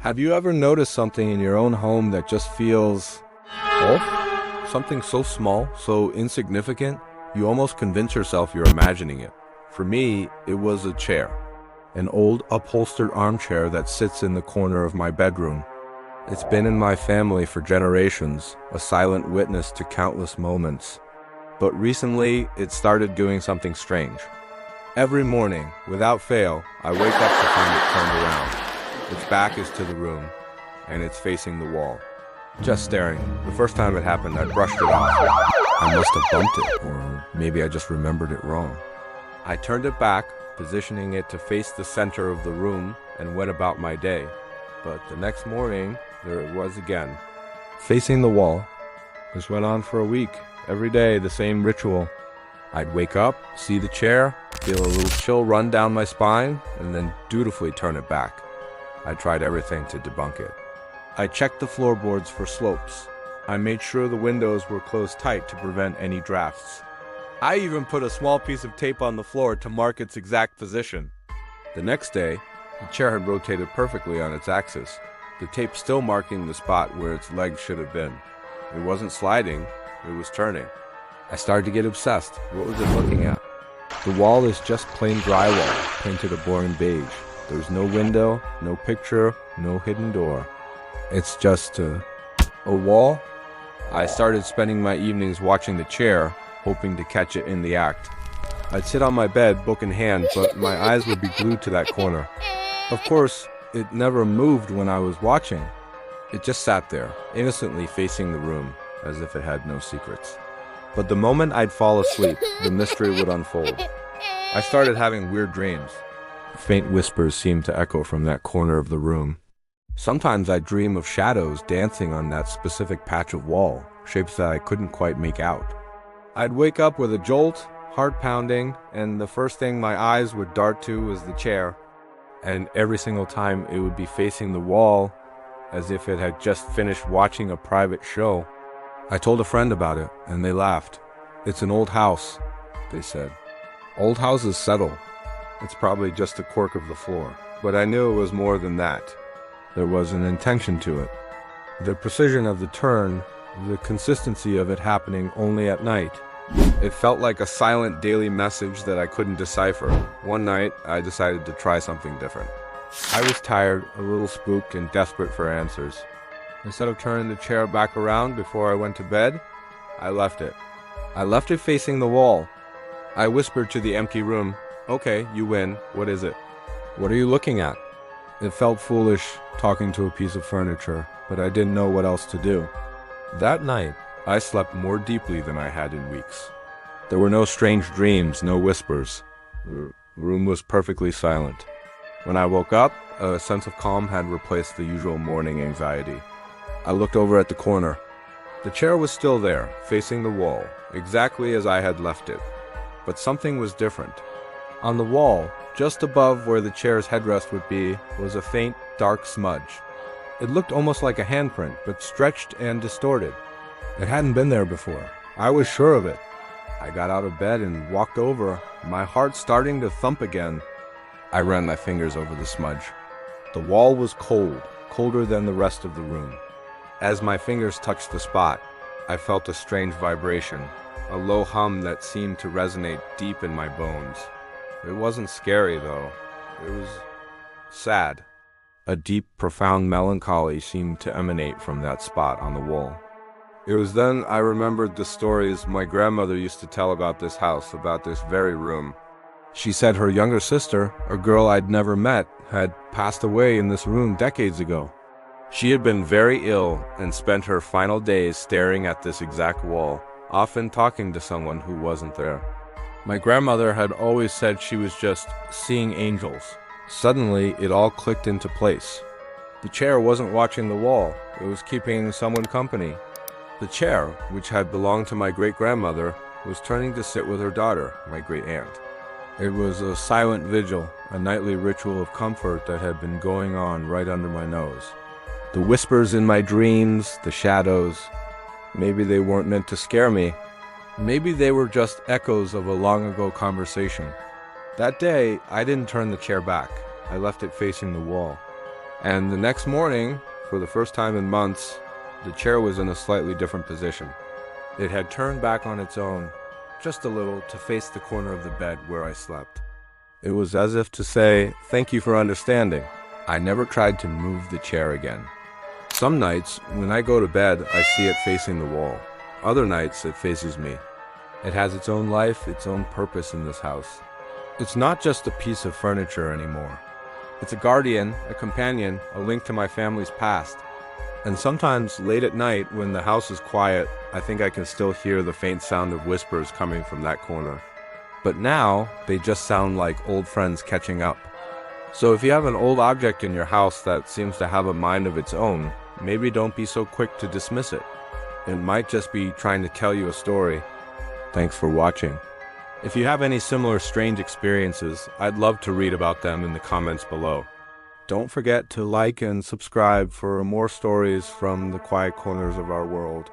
Have you ever noticed something in your own home that just feels off? Something so small, so insignificant, you almost convince yourself you're imagining it. For me, it was a chair. An old upholstered armchair that sits in the corner of my bedroom. It's been in my family for generations, a silent witness to countless moments. But recently, it started doing something strange. Every morning, without fail, I wake up to find it turned around. Its back is to the room, and it's facing the wall. Just staring. The first time it happened, I brushed it off. I must have bumped it, or maybe I just remembered it wrong. I turned it back, positioning it to face the center of the room, and went about my day. But the next morning, there it was again, facing the wall. This went on for a week. Every day, the same ritual. I'd wake up, see the chair, feel a little chill run down my spine, and then dutifully turn it back. I tried everything to debunk it. I checked the floorboards for slopes. I made sure the windows were closed tight to prevent any drafts. I even put a small piece of tape on the floor to mark its exact position. The next day, the chair had rotated perfectly on its axis, the tape still marking the spot where its legs should have been. It wasn't sliding, it was turning. I started to get obsessed. What was it looking at? The wall is just plain drywall, painted a boring beige. There's no window, no picture, no hidden door. It's just a wall. I started spending my evenings watching the chair, hoping to catch it in the act. I'd sit on my bed, book in hand, but my eyes would be glued to that corner. Of course, it never moved when I was watching. It just sat there, innocently facing the room, as if it had no secrets. But the moment I'd fall asleep, the mystery would unfold. I started having weird dreams. Faint whispers seemed to echo from that corner of the room. Sometimes I'd dream of shadows dancing on that specific patch of wall, shapes that I couldn't quite make out. I'd wake up with a jolt, heart pounding, and the first thing my eyes would dart to was the chair. And every single time it would be facing the wall, as if it had just finished watching a private show. I told a friend about it, and they laughed. "It's an old house," they said. "Old houses settle. It's probably just a quirk of the floor." But I knew it was more than that. There was an intention to it. The precision of the turn, the consistency of it happening only at night. It felt like a silent daily message that I couldn't decipher. One night, I decided to try something different. I was tired, a little spooked, and desperate for answers. Instead of turning the chair back around before I went to bed, I left it. I left it facing the wall. I whispered to the empty room, "Okay, you win. What is it?" "What are you looking at?" It felt foolish talking to a piece of furniture, but I didn't know what else to do. That night, I slept more deeply than I had in weeks. There were no strange dreams, no whispers. The room was perfectly silent. When I woke up, a sense of calm had replaced the usual morning anxiety. I looked over at the corner. The chair was still there, facing the wall, exactly as I had left it. But something was different. On the wall, just above where the chair's headrest would be, was a faint, dark smudge. It looked almost like a handprint, but stretched and distorted. It hadn't been there before. I was sure of it. I got out of bed and walked over, my heart starting to thump again. I ran my fingers over the smudge. The wall was cold, colder than the rest of the room. As my fingers touched the spot, I felt a strange vibration, a low hum that seemed to resonate deep in my bones. It wasn't scary, though. It was sad. A deep, profound melancholy seemed to emanate from that spot on the wall. It was then I remembered the stories my grandmother used to tell about this house, about this very room. She said her younger sister, a girl I'd never met, had passed away in this room decades ago. She had been very ill and spent her final days staring at this exact wall, often talking to someone who wasn't there. My grandmother had always said she was just seeing angels. Suddenly, it all clicked into place. The chair wasn't watching the wall, it was keeping someone company. The chair, which had belonged to my great-grandmother, was turning to sit with her daughter, my great-aunt. It was a silent vigil, a nightly ritual of comfort that had been going on right under my nose. The whispers in my dreams, the shadows, maybe they weren't meant to scare me. Maybe they were just echoes of a long-ago conversation. That day, I didn't turn the chair back. I left it facing the wall. And the next morning, for the first time in months, the chair was in a slightly different position. It had turned back on its own, just a little, to face the corner of the bed where I slept. It was as if to say, "Thank you for understanding." I never tried to move the chair again. Some nights, when I go to bed, I see it facing the wall. Other nights, it faces me. It has its own life, its own purpose in this house. It's not just a piece of furniture anymore. It's a guardian, a companion, a link to my family's past. And sometimes, late at night, when the house is quiet, I think I can still hear the faint sound of whispers coming from that corner. But now, they just sound like old friends catching up. So if you have an old object in your house that seems to have a mind of its own, maybe don't be so quick to dismiss it. It might just be trying to tell you a story. Thanks for watching. If you have any similar strange experiences, I'd love to read about them in the comments below. Don't forget to like and subscribe for more stories from the quiet corners of our world.